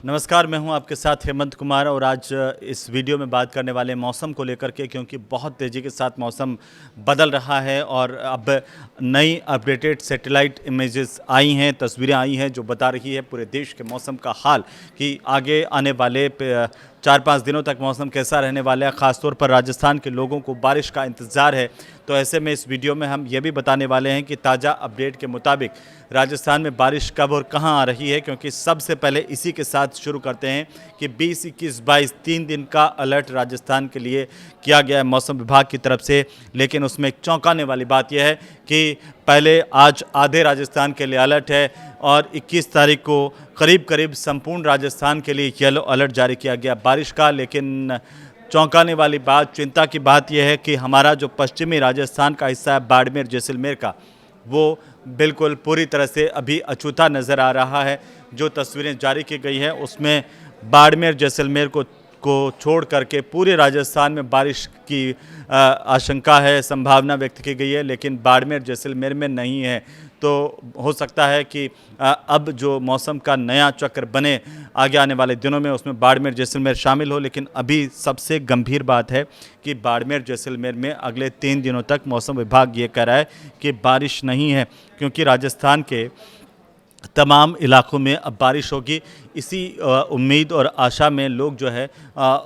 नमस्कार, मैं हूं आपके साथ हेमंत कुमार और आज इस वीडियो में बात करने वाले मौसम को लेकर के, क्योंकि बहुत तेज़ी के साथ मौसम बदल रहा है और अब नई अपडेटेड सैटेलाइट इमेजेस आई हैं, तस्वीरें आई हैं जो बता रही है पूरे देश के मौसम का हाल कि आगे आने वाले 4-5 दिनों तक मौसम कैसा रहने वाला है। ख़ासतौर पर राजस्थान के लोगों को बारिश का इंतज़ार है। तो ऐसे में इस वीडियो में हम ये भी बताने वाले हैं कि ताज़ा अपडेट के मुताबिक राजस्थान में बारिश कब और कहां आ रही है, क्योंकि सबसे पहले इसी के साथ शुरू करते हैं कि 20, 21, 22 3 दिन का अलर्ट राजस्थान के लिए किया गया है मौसम विभाग की तरफ से। लेकिन उसमें एक चौंकाने वाली बात यह है कि पहले आज आधे राजस्थान के लिए अलर्ट है और 21 तारीख को करीब करीब संपूर्ण राजस्थान के लिए येलो अलर्ट जारी किया गया बारिश का। लेकिन चौंकाने वाली बात, चिंता की बात यह है कि हमारा जो पश्चिमी राजस्थान का हिस्सा है बाड़मेर जैसलमेर का, वो बिल्कुल पूरी तरह से अभी अछूता नज़र आ रहा है। जो तस्वीरें जारी की गई हैं उसमें बाड़मेर जैसलमेर को छोड़ करके पूरे राजस्थान में बारिश की आशंका है, संभावना व्यक्त की गई है, लेकिन बाड़मेर जैसलमेर में नहीं है। तो हो सकता है कि अब जो मौसम का नया चक्र बने आगे आने वाले दिनों में, उसमें बाड़मेर जैसलमेर शामिल हो। लेकिन अभी सबसे गंभीर बात है कि बाड़मेर जैसलमेर में अगले 3 दिनों तक मौसम विभाग ये कह रहा है कि बारिश नहीं है, क्योंकि राजस्थान के तमाम इलाकों में अब बारिश होगी। इसी उम्मीद और आशा में लोग जो है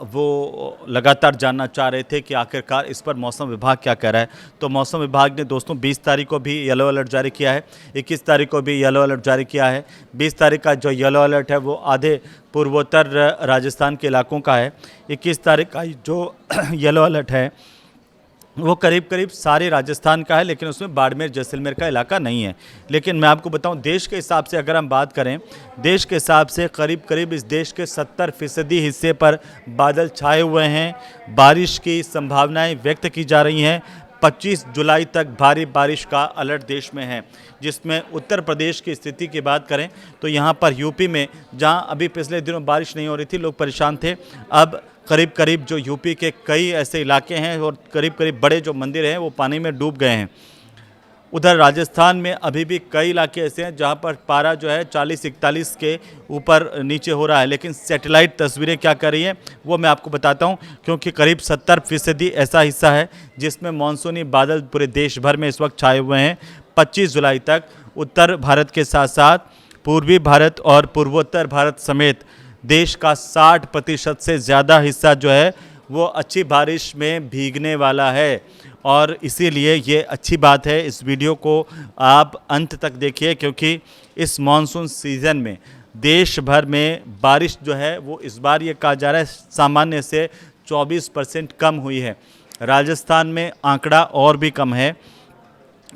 वो लगातार जानना चाह रहे थे कि आखिरकार इस पर मौसम विभाग क्या कह रहा है। तो मौसम विभाग ने दोस्तों 20 तारीख को भी येलो अलर्ट जारी किया है, 21 तारीख को भी येलो अलर्ट जारी किया है। 20 तारीख का जो येलो अलर्ट है वो आधे पूर्वोत्तर राजस्थान के इलाकों का है। 21 तारीख का जो येलो अलर्ट है वो करीब करीब सारे राजस्थान का है, लेकिन उसमें बाड़मेर जैसलमेर का इलाका नहीं है। लेकिन मैं आपको बताऊं, देश के हिसाब से अगर हम बात करें, देश के हिसाब से करीब करीब इस देश के 70% हिस्से पर बादल छाए हुए हैं। बारिश की संभावनाएं व्यक्त की जा रही हैं। 25 जुलाई तक भारी बारिश का अलर्ट देश में है, जिसमें उत्तर प्रदेश की स्थिति की बात करें तो यहाँ पर यूपी में, जहाँ अभी पिछले दिनों बारिश नहीं हो रही थी, लोग परेशान थे, अब करीब करीब जो यूपी के कई ऐसे इलाके हैं और करीब करीब बड़े जो मंदिर हैं वो पानी में डूब गए हैं। उधर राजस्थान में अभी भी कई इलाके ऐसे हैं जहां पर पारा जो है 40-41 के ऊपर नीचे हो रहा है। लेकिन सैटेलाइट तस्वीरें क्या कर रही हैं वो मैं आपको बताता हूं, क्योंकि करीब 70% ऐसा हिस्सा है जिसमें मानसूनी बादल पूरे देश भर में इस वक्त छाए हुए हैं। 25 जुलाई तक उत्तर भारत के साथ साथ पूर्वी भारत और पूर्वोत्तर भारत समेत देश का 60% से ज़्यादा हिस्सा जो है वो अच्छी बारिश में भीगने वाला है। और इसीलिए ये अच्छी बात है, इस वीडियो को आप अंत तक देखिए, क्योंकि इस मानसून सीज़न में देश भर में बारिश जो है वो इस बार ये कहा जा रहा है सामान्य से 24% कम हुई है। राजस्थान में आंकड़ा और भी कम है।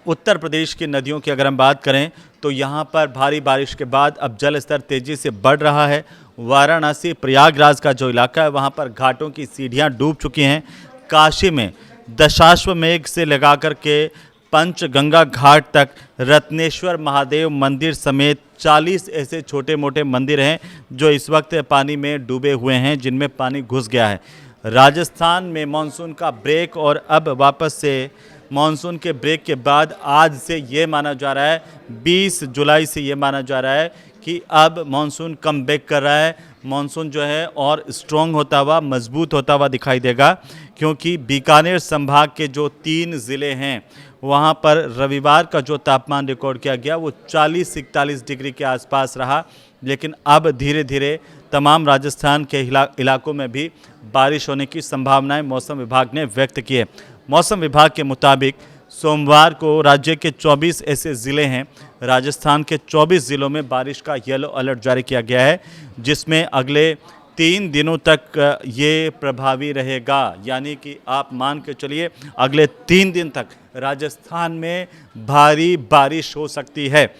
उत्तर प्रदेश की नदियों की अगर हम बात करें तो यहाँ पर भारी बारिश के बाद अब जल स्तर तेज़ी से बढ़ रहा है। वाराणसी प्रयागराज का जो इलाका है वहाँ पर घाटों की सीढ़ियाँ डूब चुकी हैं। काशी में दशाश्वमेध से लगा कर के पंचगंगा घाट तक रत्नेश्वर महादेव मंदिर समेत 40 ऐसे छोटे मोटे मंदिर हैं जो इस वक्त पानी में डूबे हुए हैं, जिनमें पानी घुस गया है। राजस्थान में मानसून का ब्रेक, और अब वापस से मानसून के ब्रेक के बाद आज से ये माना जा रहा है, 20 जुलाई से ये माना जा रहा है कि अब मानसून कम बैक कर रहा है। मानसून जो है और स्ट्रॉन्ग होता हुआ, मजबूत होता हुआ दिखाई देगा, क्योंकि बीकानेर संभाग के जो 3 ज़िले हैं वहाँ पर रविवार का जो तापमान रिकॉर्ड किया गया वो 40-41 डिग्री के आसपास रहा। लेकिन अब धीरे धीरे तमाम राजस्थान के इलाकों में भी बारिश होने की संभावनाएं मौसम विभाग ने व्यक्त की है। मौसम विभाग के मुताबिक सोमवार को राज्य के 24 ऐसे ज़िले हैं, राजस्थान के 24 ज़िलों में बारिश का येलो अलर्ट जारी किया गया है, जिसमें अगले 3 दिनों तक ये प्रभावी रहेगा। यानी कि आप मान के चलिए अगले 3 दिन तक राजस्थान में भारी बारिश हो सकती है,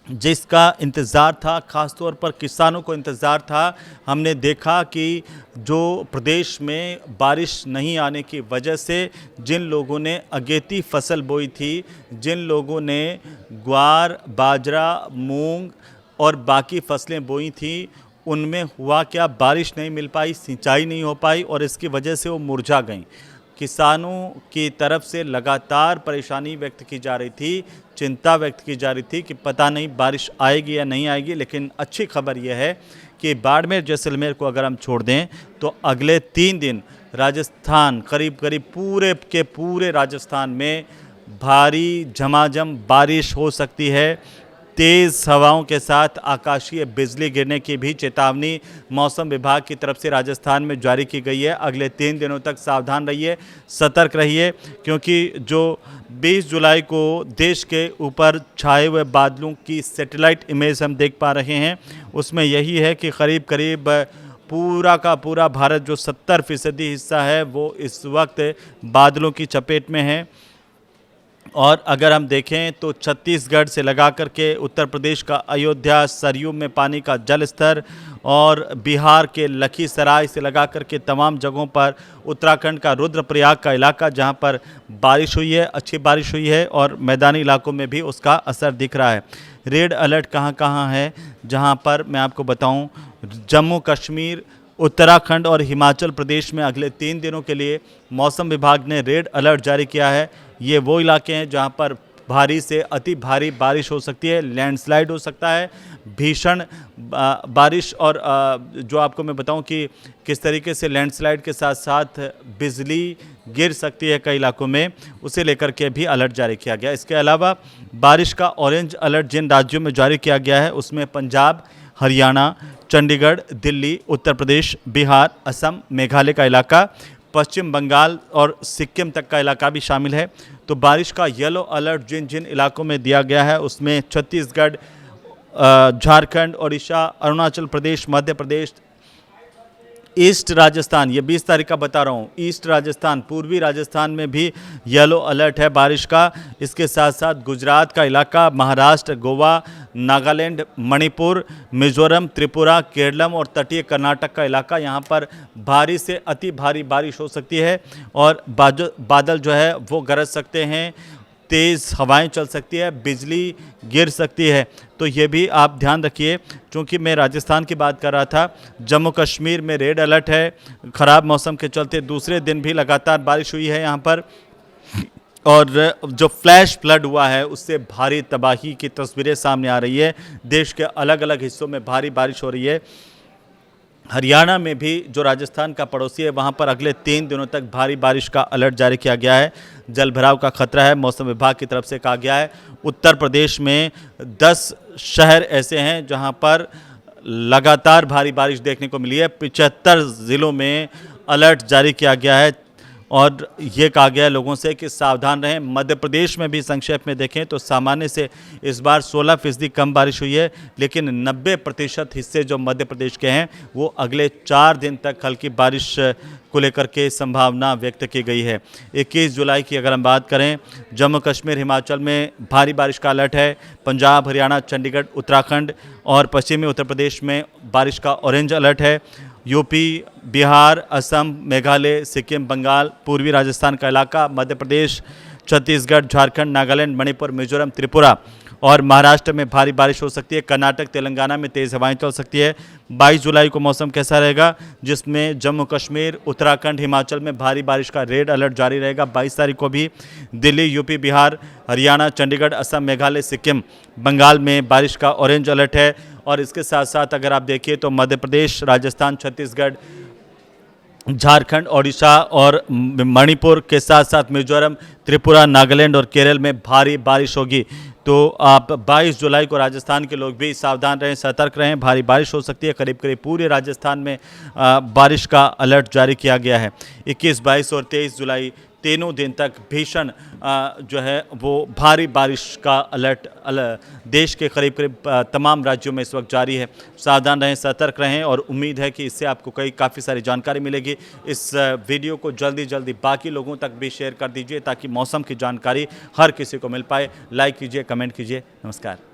जिसका इंतज़ार था, ख़ासतौर पर किसानों को इंतज़ार था। हमने देखा कि जो प्रदेश में बारिश नहीं आने की वजह से जिन लोगों ने अगेती फसल बोई थी, जिन लोगों ने ग्वार, बाजरा, मूंग और बाकी फसलें बोई थी, उनमें हुआ क्या, बारिश नहीं मिल पाई, सिंचाई नहीं हो पाई और इसकी वजह से वो मुरझा गईं। किसानों की तरफ से लगातार परेशानी व्यक्त की जा रही थी, चिंता व्यक्त की जा रही थी कि पता नहीं बारिश आएगी या नहीं आएगी। लेकिन अच्छी खबर यह है कि बाड़मेर जैसलमेर को अगर हम छोड़ दें तो अगले 3 दिन राजस्थान करीब करीब पूरे के पूरे राजस्थान में भारी झमाझम बारिश हो सकती है। तेज़ हवाओं के साथ आकाशीय बिजली गिरने की भी चेतावनी मौसम विभाग की तरफ से राजस्थान में जारी की गई है। अगले 3 दिनों तक सावधान रहिए, सतर्क रहिए, क्योंकि जो 20 जुलाई को देश के ऊपर छाए हुए बादलों की सैटेलाइट इमेज हम देख पा रहे हैं, उसमें यही है कि करीब करीब पूरा का पूरा भारत जो 70% हिस्सा है वो इस वक्त बादलों की चपेट में है। और अगर हम देखें तो छत्तीसगढ़ से लगा करके उत्तर प्रदेश का अयोध्या, सरयू में पानी का जल स्तर, और बिहार के लखीसराय से लगा करके तमाम जगहों पर, उत्तराखंड का रुद्रप्रयाग का इलाका जहां पर बारिश हुई है, अच्छी बारिश हुई है, और मैदानी इलाकों में भी उसका असर दिख रहा है। रेड अलर्ट कहां कहां है, जहां पर मैं आपको बताऊं, जम्मू कश्मीर, उत्तराखंड और हिमाचल प्रदेश में अगले 3 दिनों के लिए मौसम विभाग ने रेड अलर्ट जारी किया है। ये वो इलाके हैं जहां पर भारी से अति भारी बारिश हो सकती है, लैंडस्लाइड हो सकता है, भीषण बारिश, और जो आपको मैं बताऊं कि किस तरीके से लैंडस्लाइड के साथ साथ बिजली गिर सकती है कई इलाकों में, उसे लेकर के भी अलर्ट जारी किया गया। इसके अलावा बारिश का ऑरेंज अलर्ट जिन राज्यों में जारी किया गया है उसमें पंजाब, हरियाणा, चंडीगढ़, दिल्ली, उत्तर प्रदेश, बिहार, असम, मेघालय का इलाका, पश्चिम बंगाल और सिक्किम तक का इलाका भी शामिल है। तो बारिश का येलो अलर्ट जिन जिन इलाकों में दिया गया है उसमें छत्तीसगढ़, झारखंड, ओडिशा, अरुणाचल प्रदेश, मध्य प्रदेश, ईस्ट राजस्थान, ये 20 तारीख का बता रहा हूँ, ईस्ट राजस्थान, पूर्वी राजस्थान में भी येलो अलर्ट है बारिश का। इसके साथ साथ गुजरात का इलाका, महाराष्ट्र, गोवा, नागालैंड, मणिपुर, मिजोरम, त्रिपुरा, केरलम और तटीय कर्नाटक का इलाका, यहाँ पर भारी से अति भारी बारिश हो सकती है, और बादल जो है वो गरज सकते हैं, तेज़ हवाएं चल सकती है, बिजली गिर सकती है। तो ये भी आप ध्यान रखिए। क्योंकि मैं राजस्थान की बात कर रहा था, जम्मू कश्मीर में रेड अलर्ट है, ख़राब मौसम के चलते दूसरे दिन भी लगातार बारिश हुई है यहाँ पर, और जो फ्लैश फ्लड हुआ है उससे भारी तबाही की तस्वीरें सामने आ रही है। देश के अलग अलग हिस्सों में भारी बारिश हो रही है। हरियाणा में भी जो राजस्थान का पड़ोसी है वहाँ पर अगले 3 दिनों तक भारी बारिश का अलर्ट जारी किया गया है। जल भराव का खतरा है, मौसम विभाग की तरफ से कहा गया है। उत्तर प्रदेश में 10 शहर ऐसे हैं जहाँ पर लगातार भारी बारिश देखने को मिली है। 75 ज़िलों में अलर्ट जारी किया गया है, और ये कहा गया है लोगों से कि सावधान रहें। मध्य प्रदेश में भी संक्षेप में देखें तो सामान्य से इस बार 16% कम बारिश हुई है, लेकिन 90% हिस्से जो मध्य प्रदेश के हैं वो अगले 4 दिन तक हल्की बारिश को लेकर के संभावना व्यक्त की गई है। 21 जुलाई की अगर हम बात करें, जम्मू कश्मीर, हिमाचल में भारी बारिश का अलर्ट है। पंजाब, हरियाणा, चंडीगढ़, उत्तराखंड और पश्चिमी उत्तर प्रदेश में बारिश का ऑरेंज अलर्ट है। यूपी, बिहार, असम, मेघालय, सिक्किम, बंगाल, पूर्वी राजस्थान का इलाका, मध्य प्रदेश, छत्तीसगढ़, झारखंड, नागालैंड, मणिपुर, मिजोरम, त्रिपुरा और महाराष्ट्र में भारी बारिश हो सकती है। कर्नाटक, तेलंगाना में तेज़ हवाएं चल सकती है। 22 जुलाई को मौसम कैसा रहेगा, जिसमें जम्मू कश्मीर, उत्तराखंड, हिमाचल में भारी बारिश का रेड अलर्ट जारी रहेगा। 22 तारीख को भी दिल्ली, यूपी, बिहार, हरियाणा, चंडीगढ़, असम, मेघालय, सिक्किम, बंगाल में बारिश का ऑरेंज अलर्ट है। और इसके साथ साथ अगर आप देखिए तो मध्य प्रदेश, राजस्थान, छत्तीसगढ़, झारखंड, ओडिशा और मणिपुर के साथ साथ मिजोरम, त्रिपुरा, नागालैंड और केरल में भारी बारिश होगी। तो आप 22 जुलाई को राजस्थान के लोग भी सावधान रहें, सतर्क रहें। भारी बारिश हो सकती है, करीब करीब पूरे राजस्थान में बारिश का अलर्ट जारी किया गया है। 21, 22 और 23 जुलाई तीनों दिन तक भीषण जो है वो भारी बारिश का अलर्ट देश के करीब करीब तमाम राज्यों में इस वक्त जारी है। सावधान रहें, सतर्क रहें और उम्मीद है कि इससे आपको काफ़ी सारी जानकारी मिलेगी। इस वीडियो को जल्दी बाकी लोगों तक भी शेयर कर दीजिए ताकि मौसम की जानकारी हर किसी को मिल पाए। लाइक कीजिए, कमेंट कीजिए। नमस्कार।